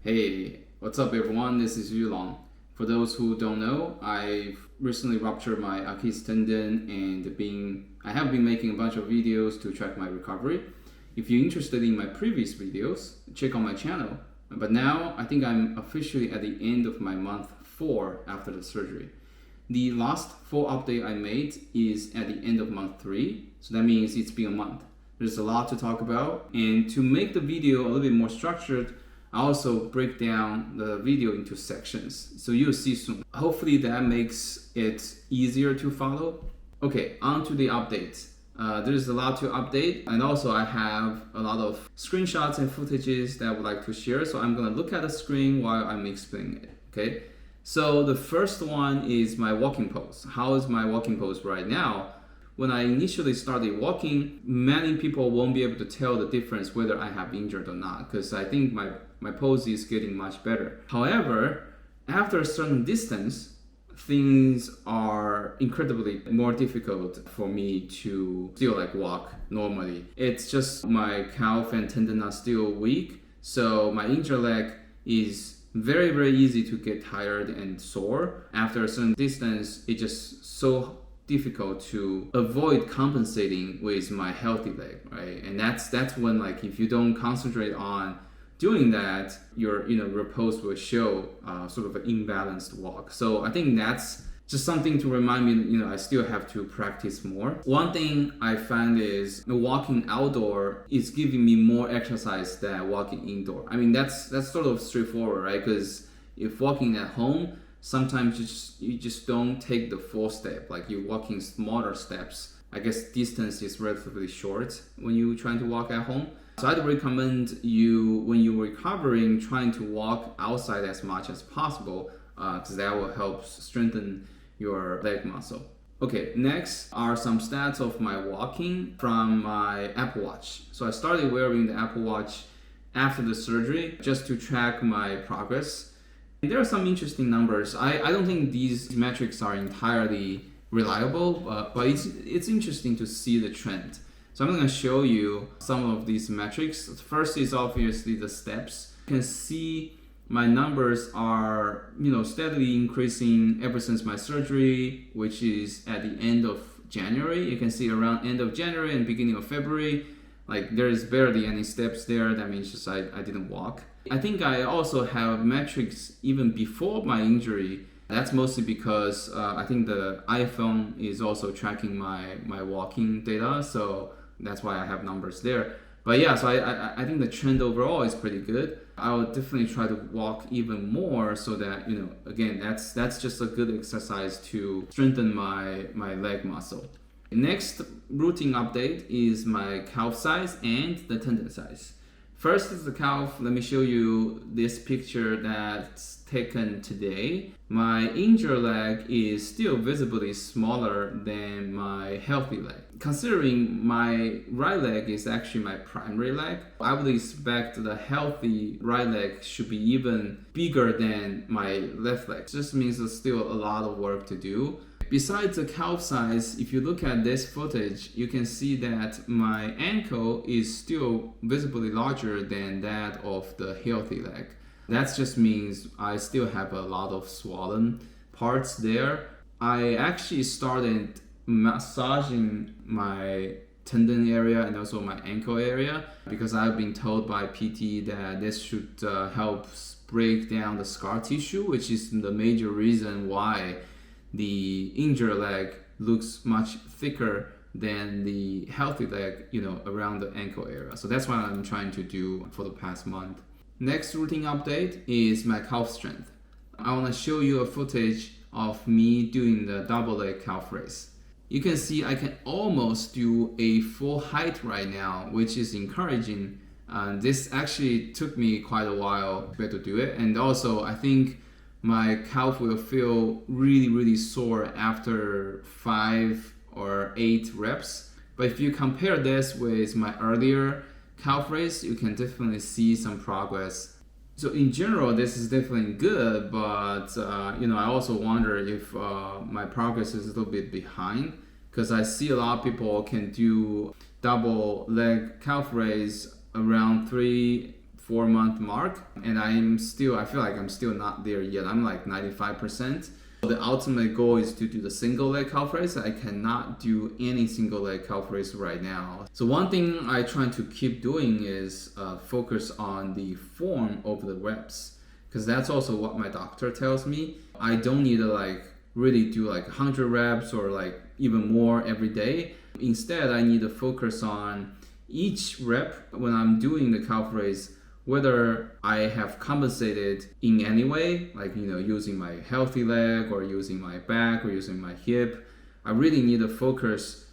Hey, what's up everyone? This is Yulong. For those who don't know, I've recently ruptured my Achilles tendon and I have been making a bunch of videos to track my recovery. If you're interested in my previous videos, check out my channel. But now I think I'm officially at the end of my month 4 after the surgery. The last full update I made is at the end of month 3, so that means it's been a month. There's a lot to talk about, and to make the video a little bit more structured, I also break down the video into sections, so you'll see soon. Hopefully that makes it easier to follow. Okay, on to the update. There's a lot to update, and also I have a lot of screenshots and footages that I would like to share, so I'm gonna look at the screen while I'm explaining it, okay? So the first one is my walking pose. How is my walking pose right now? When I initially started walking, many people won't be able to tell the difference whether I have injured or not, because I think my pose is getting much better. However, after a certain distance, things are incredibly more difficult for me to still walk normally. It's just my calf and tendon are still weak, so my injured leg is very, very easy to get tired and sore. After a certain distance, it's just so difficult to avoid compensating with my healthy leg, right? And that's when if you don't concentrate on doing that, your pose will show sort of an imbalanced walk. So I think that's just something to remind me, I still have to practice more. One thing I find is walking outdoor is giving me more exercise than walking indoor. I mean, that's sort of straightforward, right? Because if walking at home, sometimes you just don't take the full step, like you're walking smaller steps. I guess distance is relatively short when you're trying to walk at home. So I'd recommend you, when you're recovering, trying to walk outside as much as possible, because that will help strengthen your leg muscle. Okay, next are some stats of my walking from my Apple Watch. So I started wearing the Apple Watch after the surgery just to track my progress. And there are some interesting numbers. I don't think these metrics are entirely reliable, but it's interesting to see the trend. So I'm going to show you some of these metrics. First is obviously the steps. You can see my numbers are steadily increasing ever since my surgery, which is at the end of January. You can see around end of January and beginning of February, there is barely any steps there. That means just I didn't walk. I think I also have metrics even before my injury. That's mostly because I think the iPhone is also tracking my walking data, so that's why I have numbers there. But yeah, so I think the trend overall is pretty good. I would definitely try to walk even more so that, again, that's just a good exercise to strengthen my leg muscle. Next routine update is my calf size and the tendon size. First is the calf. Let me show you this picture that's taken today. My injured leg is still visibly smaller than my healthy leg. Considering my right leg is actually my primary leg, I would expect the healthy right leg should be even bigger than my left leg. This means there's still a lot of work to do. Besides the calf size, if you look at this footage, you can see that my ankle is still visibly larger than that of the healthy leg. That just means I still have a lot of swollen parts there. I actually started massaging my tendon area and also my ankle area because I've been told by PT that this should help break down the scar tissue, which is the major reason why the injured leg looks much thicker than the healthy leg, around the ankle area. So that's what I'm trying to do for the past month. Next routine update is my calf strength. I want to show you a footage of me doing the double leg calf raise. You can see I can almost do a full height right now, which is encouraging. This actually took me quite a while to do it. And also I think my calf will feel really, really sore after 5 or 8 reps. But if you compare this with my earlier calf raise, you can definitely see some progress. So in general, this is definitely good, but I also wonder if my progress is a little bit behind, because I see a lot of people can do double leg calf raise around 3 4-month mark, and I feel like I'm still not there yet. I'm like 95%. The ultimate goal is to do the single leg calf raise. I cannot do any single leg calf raise right now. So one thing I try to keep doing is focus on the form of the reps, because that's also what my doctor tells me. I don't need to like really do like 100 reps or like even more every day. Instead, I need to focus on each rep when I'm doing the calf raise, whether I have compensated in any way, like, using my healthy leg or using my back or using my hip. I really need to focus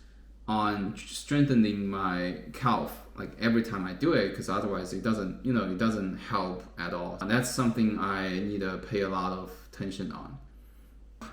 on strengthening my calf like every time I do it, because otherwise it doesn't help at all. And that's something I need to pay a lot of attention on.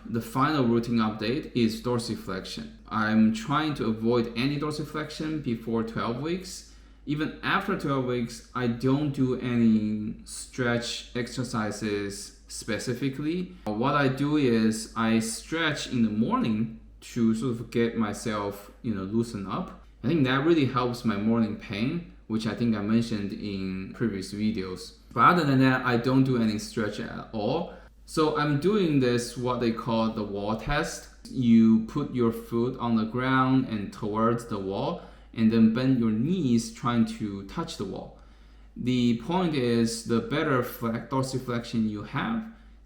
The final routine update is dorsiflexion. I'm trying to avoid any dorsiflexion before 12 weeks. Even after 12 weeks, I don't do any stretch exercises specifically. What I do is I stretch in the morning to sort of get myself, loosen up. I think that really helps my morning pain, which I think I mentioned in previous videos. But other than that, I don't do any stretch at all. So I'm doing this, what they call the wall test. You put your foot on the ground and towards the wall, and then bend your knees trying to touch the wall. The point is, the better dorsiflexion you have,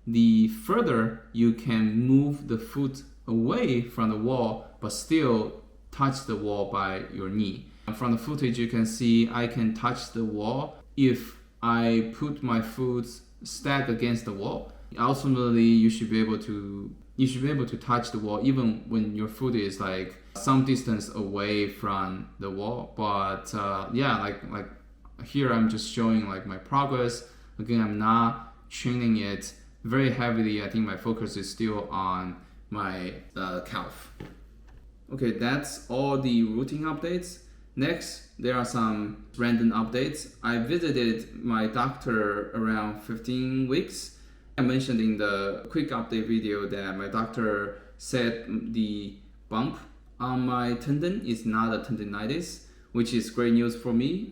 the further you can move the foot away from the wall, but still touch the wall by your knee. From the footage, you can see I can touch the wall if I put my foot stacked against the wall. Ultimately, you should be able to touch the wall even when your foot is like some distance away from the wall. But like here I'm just showing like my progress. Again, I'm not training it very heavily. I think my focus is still on my calf. Okay, that's all the routine updates. Next, there are some random updates. I visited my doctor around 15 weeks. I mentioned in the quick update video that my doctor said the bump on my tendon is not a tendonitis, which is great news for me,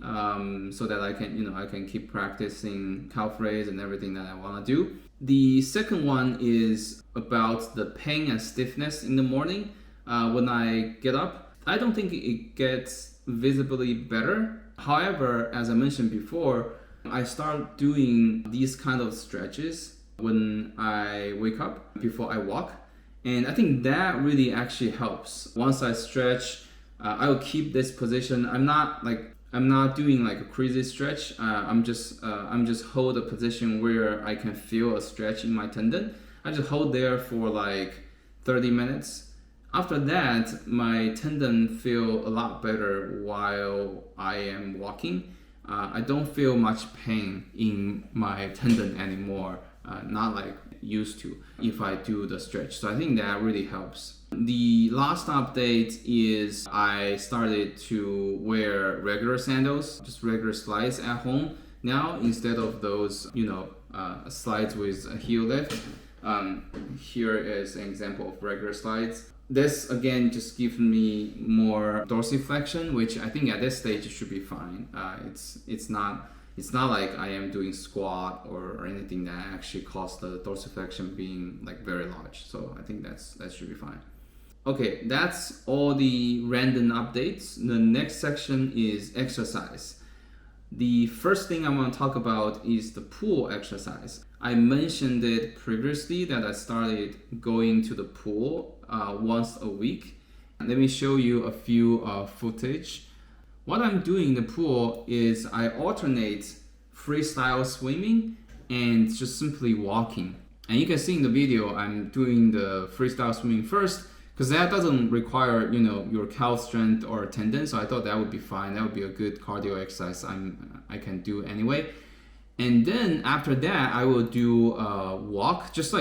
so that I can keep practicing calf raise and everything that I want to do. The second one is about the pain and stiffness in the morning. When I get up, I don't think it gets visibly better. However, as I mentioned before, I start doing these kind of stretches when I wake up before I walk, and I think that really actually helps. Once I stretch, I will keep this position. I'm not doing like a crazy stretch. I'm just hold a position where I can feel a stretch in my tendon. I just hold there for like 30 minutes. After that, my tendon feel a lot better while I am walking. I don't feel much pain in my tendon anymore. Not like used to if I do the stretch. So I think that really helps. The last update is I started to wear regular sandals, just regular slides at home now, instead of those slides with a heel lift. Here is an example of regular slides. This again just gives me more dorsiflexion, which I think at this stage it should be fine. It's not like I am doing squat or anything that actually caused the dorsiflexion being like very large. So I think that should be fine. Okay, that's all the random updates. The next section is exercise. The first thing I want to talk about is the pool exercise. I mentioned it previously that I started going to the pool once a week. Let me show you a few footage. What I'm doing in the pool is I alternate freestyle swimming and just simply walking. And you can see in the video, I'm doing the freestyle swimming first, because that doesn't require your calf strength or tendon. So I thought that would be fine. That would be a good cardio exercise I can do anyway. And then after that, I will do a walk, just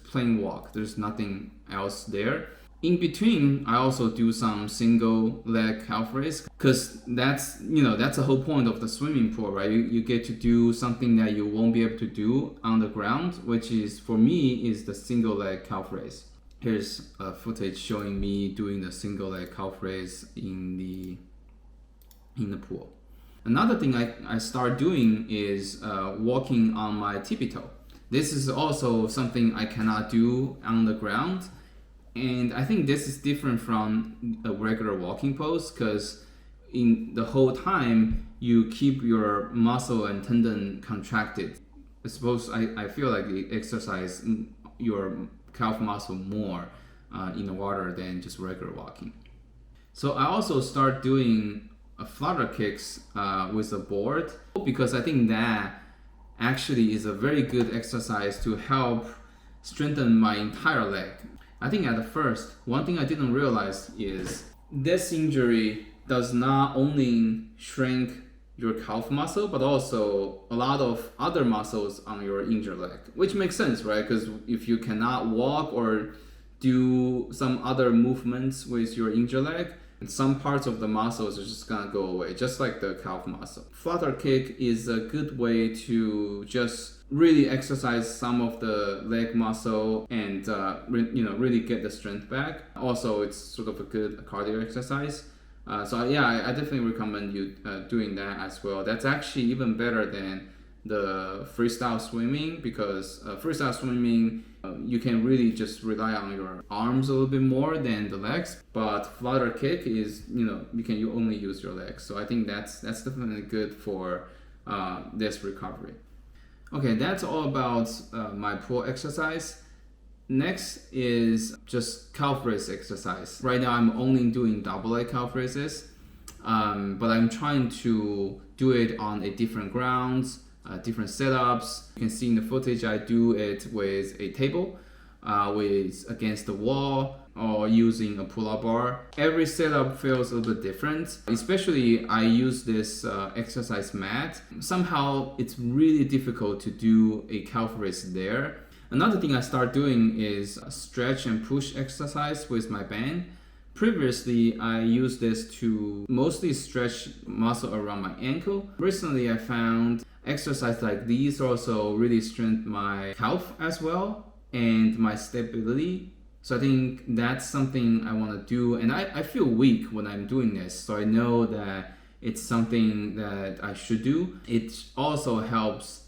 plain walk. There's nothing else there. In between, I also do some single leg calf raise, because that's the whole point of the swimming pool, right? You get to do something that you won't be able to do on the ground, which is, for me, is the single leg calf raise. Here's a footage showing me doing the single leg calf raise in the pool. Another thing I start doing is walking on my tippy toe. This is also something I cannot do on the ground. And I think this is different from a regular walking pose because in the whole time you keep your muscle and tendon contracted. I feel like you exercise your calf muscle more in the water than just regular walking. So I also start doing flutter kicks with a board because I think that actually is a very good exercise to help strengthen my entire leg. I think at first, one thing I didn't realize is this injury does not only shrink your calf muscle, but also a lot of other muscles on your injured leg, which makes sense, right? Because if you cannot walk or do some other movements with your injured leg, some parts of the muscles are just gonna go away, just like the calf muscle. Flutter kick is a good way to just really exercise some of the leg muscle and really get the strength back. Also, it's sort of a good cardio exercise. I definitely recommend you doing that as well. That's actually even better than the freestyle swimming because freestyle swimming you can really just rely on your arms a little bit more than the legs, but flutter kick is you only use your legs. So I think that's definitely good for this recovery. Okay, that's all about my pull exercise. Next is just calf raise exercise. Right now I'm only doing double leg calf raises, but I'm trying to do it on a different grounds, different setups. You can see in the footage I do it with a table, against the wall, or using a pull-up bar. Every setup feels a little bit different. Especially I use this exercise mat. Somehow it's really difficult to do a calf raise there. Another thing I start doing is stretch and push exercise with my band. Previously, I used this to mostly stretch muscle around my ankle. Recently, I found exercise like these also really strengthen my calf as well and my stability. So I think that's something I want to do. And I feel weak when I'm doing this. So I know that it's something that I should do. It also helps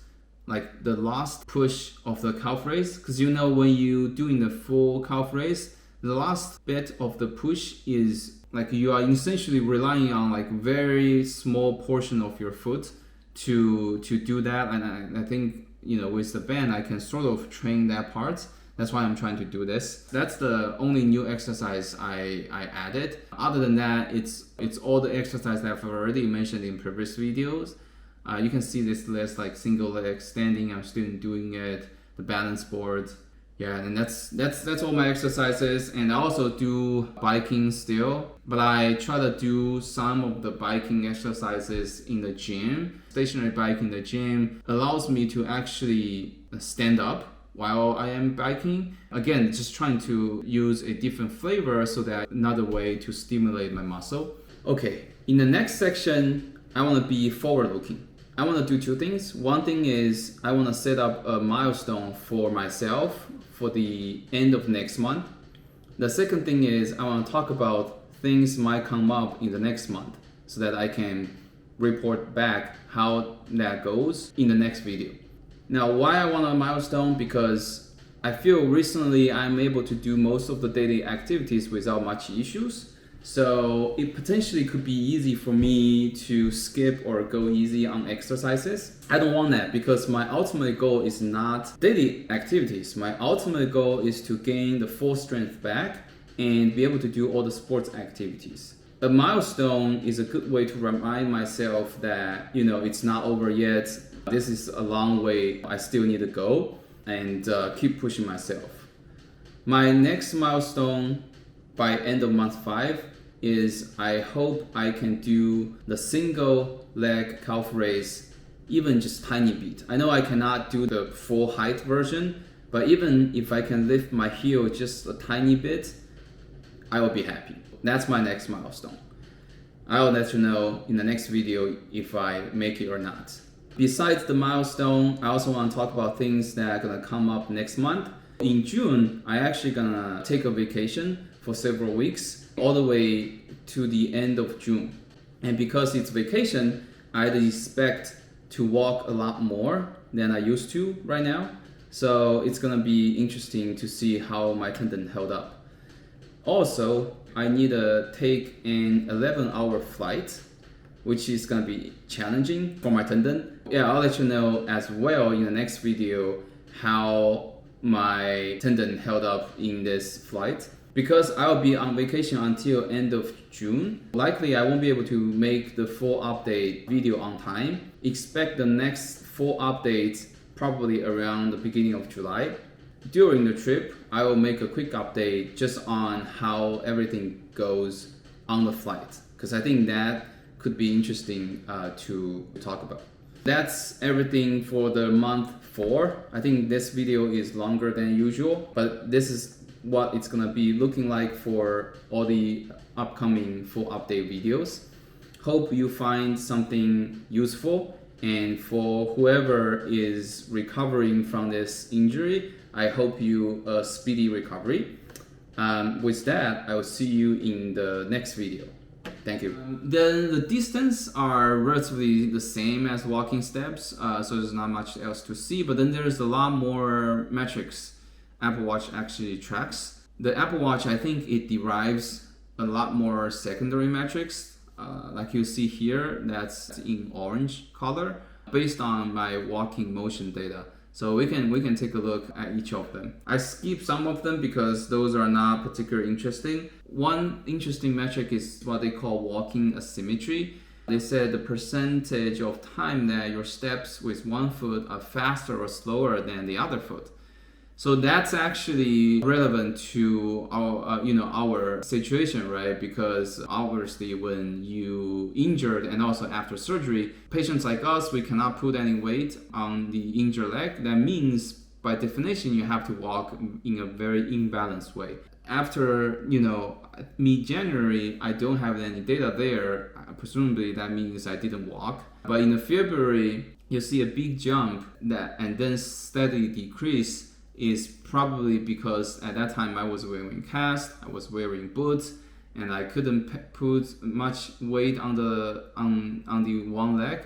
like the last push of the calf raise, because when you doing the full calf raise, the last bit of the push is like you are essentially relying on like very small portion of your foot to do that. And I think with the band I can sort of train that part. That's why I'm trying to do this. That's the only new exercise I added. Other than that, it's all the exercise that I've already mentioned in previous videos. You can see this list like single leg, standing, I'm still doing it, the balance board. Yeah, and that's all my exercises. And I also do biking still, but I try to do some of the biking exercises in the gym. Stationary bike in the gym allows me to actually stand up while I am biking. Again, just trying to use a different flavor so that another way to stimulate my muscle. Okay, in the next section, I want to be forward looking. I want to do two things. One thing is I want to set up a milestone for myself for the end of next month. The second thing is I want to talk about things might come up in the next month so that I can report back how that goes in the next video. Now, why I want a milestone? Because I feel recently I'm able to do most of the daily activities without much issues. So it potentially could be easy for me to skip or go easy on exercises. I don't want that because my ultimate goal is not daily activities. My ultimate goal is to gain the full strength back and be able to do all the sports activities. A milestone is a good way to remind myself that, it's not over yet. This is a long way. I still need to go and keep pushing myself. My next milestone by end of month 5 is I hope I can do the single leg calf raise even just tiny bit. I know I cannot do the full height version, but even if I can lift my heel just a tiny bit, I will be happy. That's my next milestone. I will let you know in the next video if I make it or not. Besides the milestone, I also want to talk about things that are gonna come up next month. In June, I actually gonna take a vacation for several weeks, all the way to the end of June. And because it's vacation, I'd expect to walk a lot more than I used to right now. So it's gonna be interesting to see how my tendon held up. Also, I need to take an 11-hour flight, which is gonna be challenging for my tendon. Yeah, I'll let you know as well in the next video how my tendon held up in this flight. Because I'll be on vacation until end of June, likely I won't be able to make the full update video on time. Expect the next full update probably around the beginning of July. During the trip, I will make a quick update just on how everything goes on the flight, because I think that could be interesting to talk about. That's everything for the month 4. I think this video is longer than usual, but this is what it's gonna be looking like for all the upcoming full update videos. Hope you find something useful, and for whoever is recovering from this injury, I hope you a speedy recovery. With that, I will see you in the next video. Thank you. Then the distance are relatively the same as walking steps, so there's not much else to see, but then there's a lot more metrics Apple Watch actually tracks. The Apple Watch, I think it derives a lot more secondary metrics, like you see here, that's in orange color, based on my walking motion data. So we can take a look at each of them. I skip some of them because those are not particularly interesting. One interesting metric is what they call walking asymmetry. They said the percentage of time that your steps with one foot are faster or slower than the other foot. So that's actually relevant to our, our situation, right? Because obviously when you injured and also after surgery, patients like us, we cannot put any weight on the injured leg. That means by definition, you have to walk in a very imbalanced way. After, mid-January, I don't have any data there. Presumably that means I didn't walk. But in February, you see a big jump and then steadily decrease. Is probably because at that time I was wearing cast, I was wearing boots, and I couldn't put much weight on the one leg.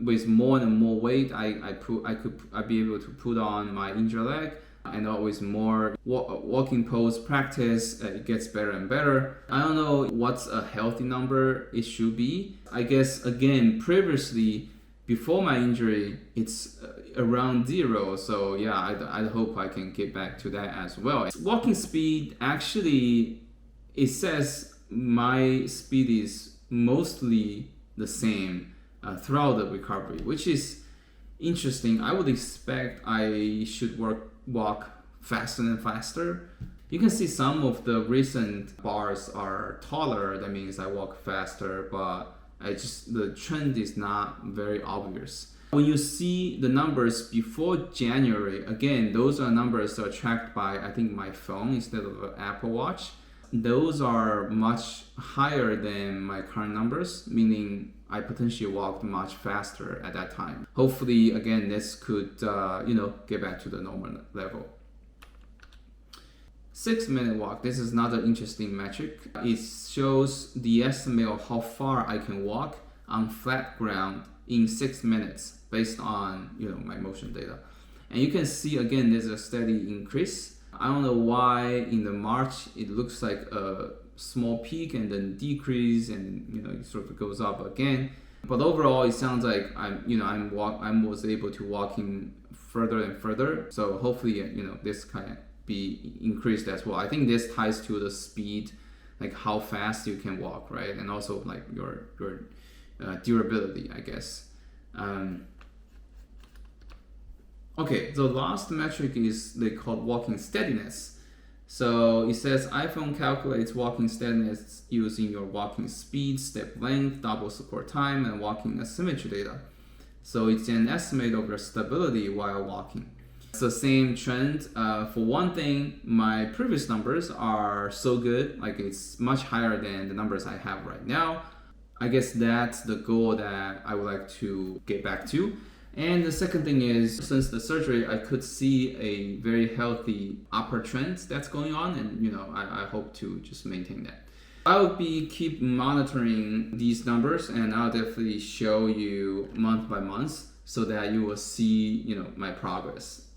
With more and more weight, I'd be able to put on my injured leg, and always more walking pose practice, it gets better and better. I don't know what's a healthy number it should be. I guess again previously, before my injury, it's around 0. So yeah, I hope I can get back to that as well. Walking speed, actually, it says my speed is mostly the same throughout the recovery, which is interesting. I would expect I should walk faster and faster. You can see some of the recent bars are taller. That means I walk faster, but the trend is not very obvious. When you see the numbers before January, again, those are numbers that are tracked by, I think, my phone instead of an Apple Watch. Those are much higher than my current numbers, meaning I potentially walked much faster at that time. Hopefully, again, this could, get back to the normal level. 6-minute walk. This is another interesting metric. It shows the estimate of how far I can walk on flat ground in 6 minutes based on my motion data. And you can see again there's a steady increase. I don't know why in the March it looks like a small peak and then decrease and it sort of goes up again. But overall it sounds like I was able to walking further and further. So hopefully this can be increased as well. I think this ties to the speed, like how fast you can walk, right? And also like your durability, I guess. Okay, the last metric is they call walking steadiness. So it says iPhone calculates walking steadiness using your walking speed, step length, double support time, and walking asymmetry data. So it's an estimate of your stability while walking. It's the same trend. For one thing, my previous numbers are so good, like it's much higher than the numbers I have right now. I guess that's the goal that I would like to get back to. And the second thing is, since the surgery, I could see a very healthy upper trend that's going on, and I hope to just maintain that. I'll be keep monitoring these numbers, and I'll definitely show you month by month so that you will see, my progress.